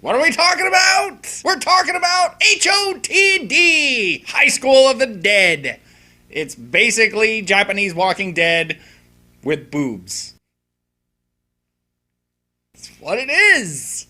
What are we talking about? We're talking about H.O.T.D, High School of the Dead. It's basically Japanese Walking Dead with boobs. That's what it is.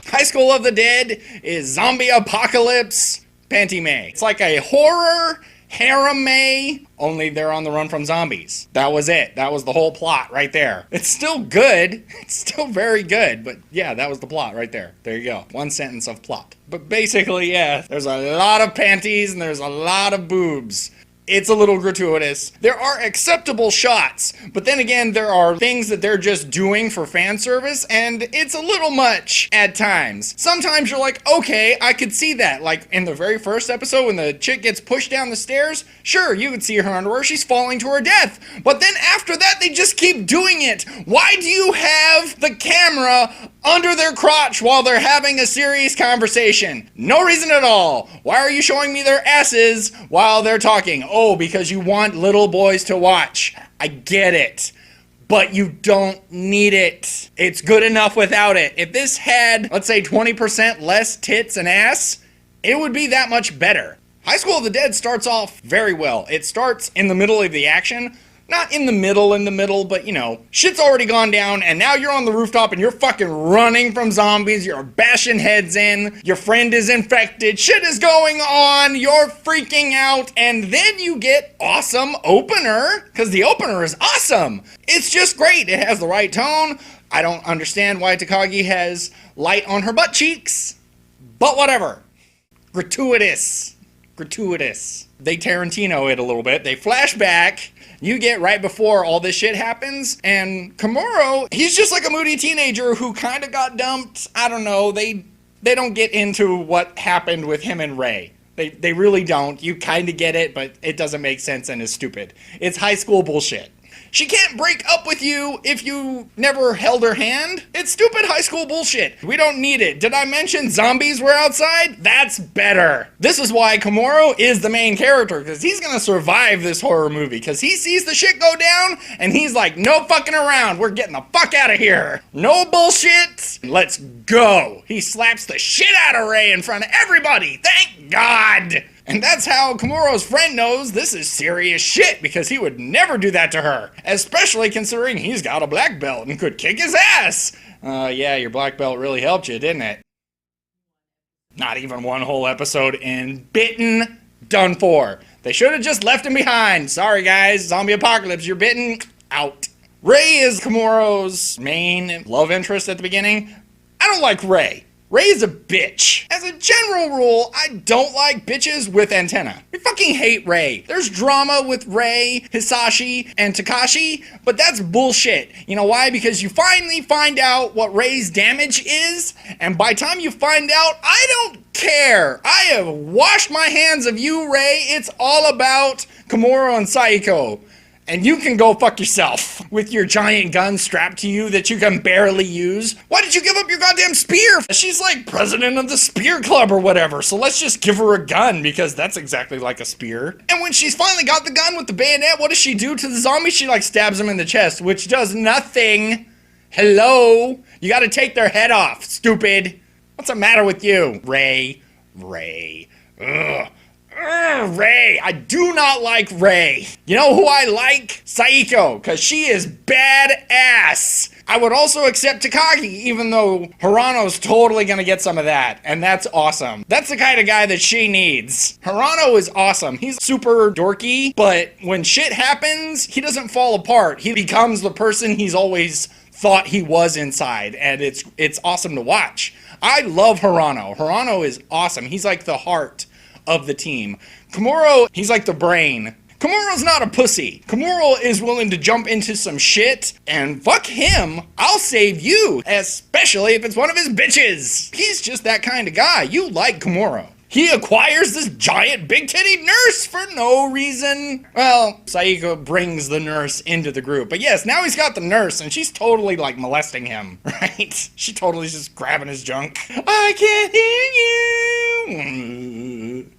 High School of the Dead is zombie apocalypse panty-may. It's like a horror harem-may, only they're on the run from zombies. That was it. That was the whole plot right there. It's still good. It's still very good, but yeah, that was the plot right there. There you go. One sentence of plot. But basically, yeah, there's a lot of panties and there's a lot of boobs. It's a little gratuitous. There are acceptable shots, but then again, there are things that they're just doing for fan service, and it's a little much at times. Sometimes you're like, okay, I could see that. Like in the very first episode when the chick gets pushed down the stairs, sure, you could see her underwear, she's falling to her death. But then after that, they just keep doing it. Why do you have the camera under their crotch while they're having a serious conversation? No reason at all. Why are you showing me their asses while they're talking? Oh, because you want little boys to watch. I get it. But you don't need it. It's good enough without it. If this had, let's say, 20% less tits and ass, it would be that much better. High School of the Dead starts off very well. It starts in the middle of the action. Not in the middle, but you know, shit's already gone down and now you're on the rooftop and you're fucking running from zombies, you're bashing heads in, your friend is infected, shit is going on, you're freaking out, and then you get awesome opener, because the opener is awesome. It's just great, it has the right tone. I don't understand why Takagi has light on her butt cheeks, but whatever. Gratuitous. They Tarantino it a little bit, they flash back. You get right before all this shit happens, and Komuro, he's just like a moody teenager who kind of got dumped. I don't know, they don't get into what happened with him and Ray. They really don't. You kind of get it, but it doesn't make sense and is stupid. It's high school bullshit. She can't break up with you if you never held her hand. It's stupid high school bullshit. We don't need it. Did I mention zombies were outside? That's better. This is why Komuro is the main character, because he's gonna survive this horror movie, because he sees the shit go down, and he's like, no fucking around. We're getting the fuck out of here. No bullshit. Let's go. He slaps the shit out of Ray in front of everybody. Thank God. And that's how Komuro's friend knows this is serious shit, because he would never do that to her. Especially considering he's got a black belt and could kick his ass. Yeah, your black belt really helped you, didn't it? Not even one whole episode in. Bitten, done for. They should have just left him behind. Sorry guys, zombie apocalypse, you're bitten, out. Ray is Komuro's main love interest at the beginning. I don't like Ray. Ray is a bitch. As a general rule, I don't like bitches with antenna. I fucking hate Ray. There's drama with Ray, Hisashi, and Takashi, but that's bullshit. You know why? Because you finally find out what Ray's damage is, and by the time you find out, I don't care. I have washed my hands of you, Ray. It's all about Komuro and Saiko. And you can go fuck yourself with your giant gun strapped to you that you can barely use. Why did you give up your goddamn spear? She's like president of the spear club or whatever, so let's just give her a gun because that's exactly like a spear. And when she's finally got the gun with the bayonet, what does she do to the zombie? She like stabs him in the chest, which does nothing. Hello? You gotta take their head off, stupid. What's the matter with you? Ray. Ugh. Ray. I do not like Ray. You know who I like? Saiko, because she is badass. I would also accept Takagi, even though Hirano's totally gonna get some of that, and that's awesome. That's the kind of guy that she needs. Hirano is awesome. He's super dorky, but when shit happens, he doesn't fall apart. He becomes the person he's always thought he was inside, and it's awesome to watch. I love Hirano. Hirano is awesome. He's like the heart of the team. Komuro, he's like the brain. Komuro's not a pussy. Komuro is willing to jump into some shit, and fuck him, I'll save you, especially if it's one of his bitches. He's just that kind of guy. You like Komuro. He acquires this giant big-titted nurse for no reason. Well, Saiko brings the nurse into the group. But yes, now he's got the nurse, and she's totally, like, molesting him, right? She totally just grabbing his junk. I can't hear you.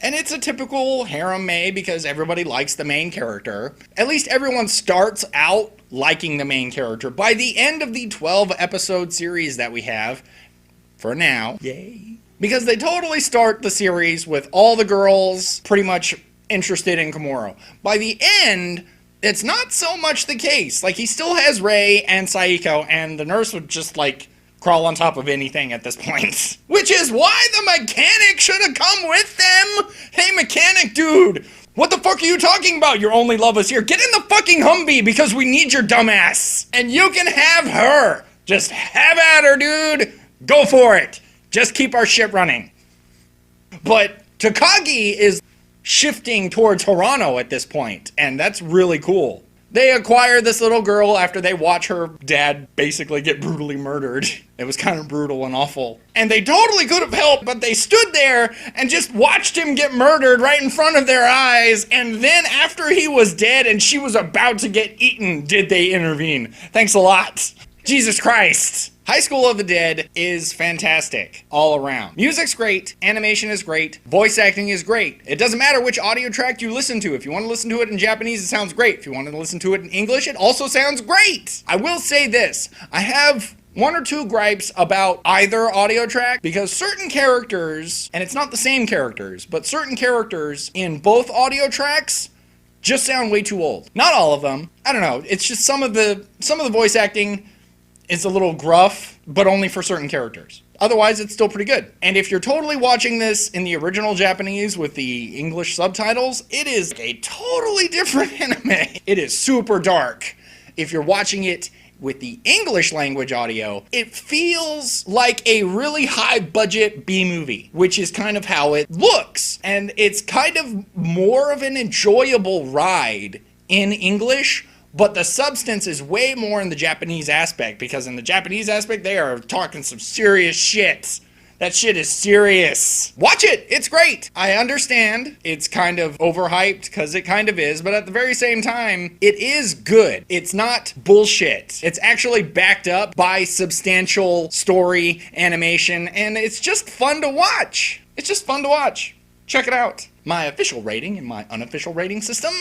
And it's a typical harem mei because everybody likes the main character. At least everyone starts out liking the main character. By the end of the 12-episode series that we have, for now, yay, because they totally start the series with all the girls pretty much interested in Komuro. By the end, it's not so much the case. Like, he still has Rei and Saiko, and the nurse would just, like, crawl on top of anything at this point. Which is why the mechanic should have come with them! Hey, mechanic dude! What the fuck are you talking about? Your only love is here. Get in the fucking Humvee because we need your dumbass! And you can have her! Just have at her, dude! Go for it! Just keep our shit running. But Takagi is shifting towards Hirano at this point, and that's really cool. They acquire this little girl after they watch her dad basically get brutally murdered. It was kind of brutal and awful. And they totally could have helped, but they stood there and just watched him get murdered right in front of their eyes, and then after he was dead and she was about to get eaten, did they intervene. Thanks a lot. Jesus Christ. High School of the Dead is fantastic all around. Music's great, animation is great, voice acting is great. It doesn't matter which audio track you listen to. If you want to listen to it in Japanese, it sounds great. If you want to listen to it in English, it also sounds great. I will say this, I have one or two gripes about either audio track because certain characters, and it's not the same characters, but certain characters in both audio tracks just sound way too old. Not all of them. I don't know. It's just some of the voice acting is a little gruff, but only for certain characters. Otherwise, it's still pretty good. And if you're totally watching this in the original Japanese with the English subtitles, it is a totally different anime. It is super dark. If you're watching it with the English language audio, it feels like a really high budget B-movie, which is kind of how it looks. And it's kind of more of an enjoyable ride in English, but the substance is way more in the Japanese aspect, because in the Japanese aspect, they are talking some serious shit. That shit is serious. Watch it, it's great. I understand it's kind of overhyped, because it kind of is, but at the very same time, it is good. It's not bullshit. It's actually backed up by substantial story, animation, and it's just fun to watch. It's just fun to watch. Check it out. My official rating and my unofficial rating system,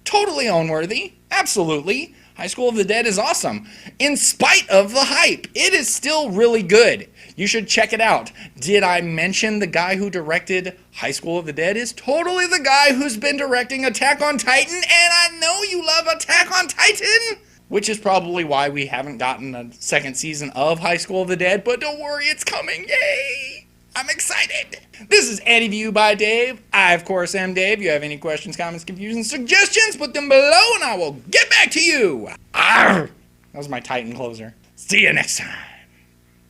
totally own-worthy. Absolutely. High School of the Dead is awesome. In spite of the hype, it is still really good. You should check it out. Did I mention the guy who directed High School of the Dead is totally the guy who's been directing Attack on Titan, and I know you love Attack on Titan, which is probably why we haven't gotten a second season of High School of the Dead, but don't worry, it's coming. Yay! I'm excited. This is AniView by Dave. I, of course, am Dave. If you have any questions, comments, confusions, suggestions, put them below and I will get back to you. Aahh. That was my Titan closer. See you next time.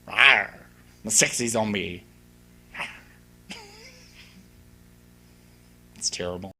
Aahh. The sexy zombie. It's terrible.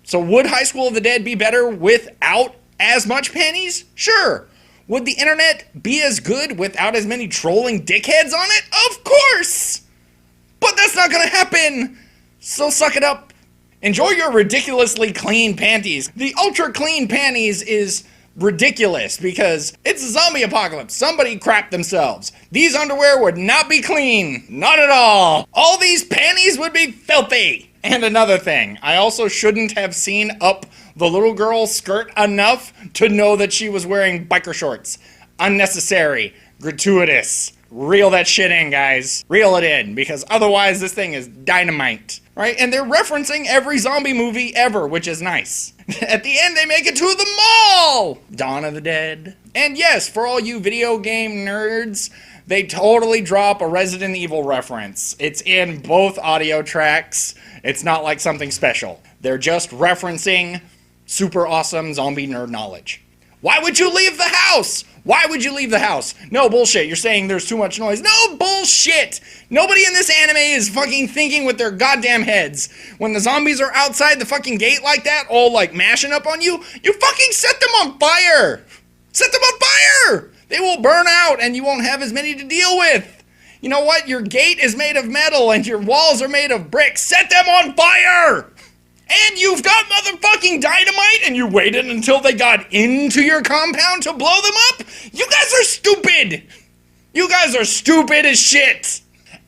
So would High School of the Dead be better without as much panties? Sure. Would the internet be as good without as many trolling dickheads on it? Of course! But that's not gonna happen! So suck it up. Enjoy your ridiculously clean panties. The ultra clean panties is ridiculous because it's a zombie apocalypse. Somebody crapped themselves. These underwear would not be clean. Not at all. All these panties would be filthy. And another thing, I also shouldn't have seen up the little girl's skirt enough to know that she was wearing biker shorts. Unnecessary. Gratuitous. Reel that shit in, guys. Reel it in, because otherwise this thing is dynamite. Right? And they're referencing every zombie movie ever, which is nice. At the end, they make it to the mall! Dawn of the Dead. And yes, for all you video game nerds, They totally drop a Resident Evil reference. It's in both audio tracks. It's not like something special. They're just referencing super awesome zombie nerd knowledge. Why would you leave the house? Why would you leave the house? No bullshit. You're saying there's too much noise. No bullshit. Nobody in this anime is fucking thinking with their goddamn heads. When the zombies are outside the fucking gate like that, all like mashing up on you, you fucking set them on fire. Set them on fire. They will burn out and you won't have as many to deal with. You know what? Your gate is made of metal and your walls are made of bricks. Set them on fire. And you've got motherfucking dynamite and you waited until they got into your compound to blow them up? You guys are stupid! You guys are stupid as shit!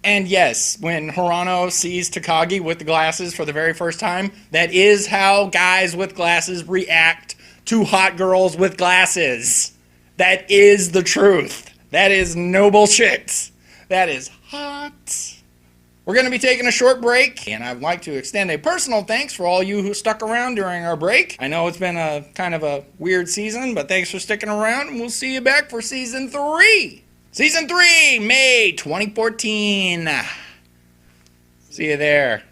And yes, when Hirano sees Takagi with the glasses for the very first time, that is how guys with glasses react to hot girls with glasses. That is the truth. That is no bullshit. That is hot. We're going to be taking a short break, and I'd like to extend a personal thanks for all you who stuck around during our break. I know it's been a kind of a weird season, but thanks for sticking around, and we'll see you back for Season 3. Season 3, May 2014. See you there.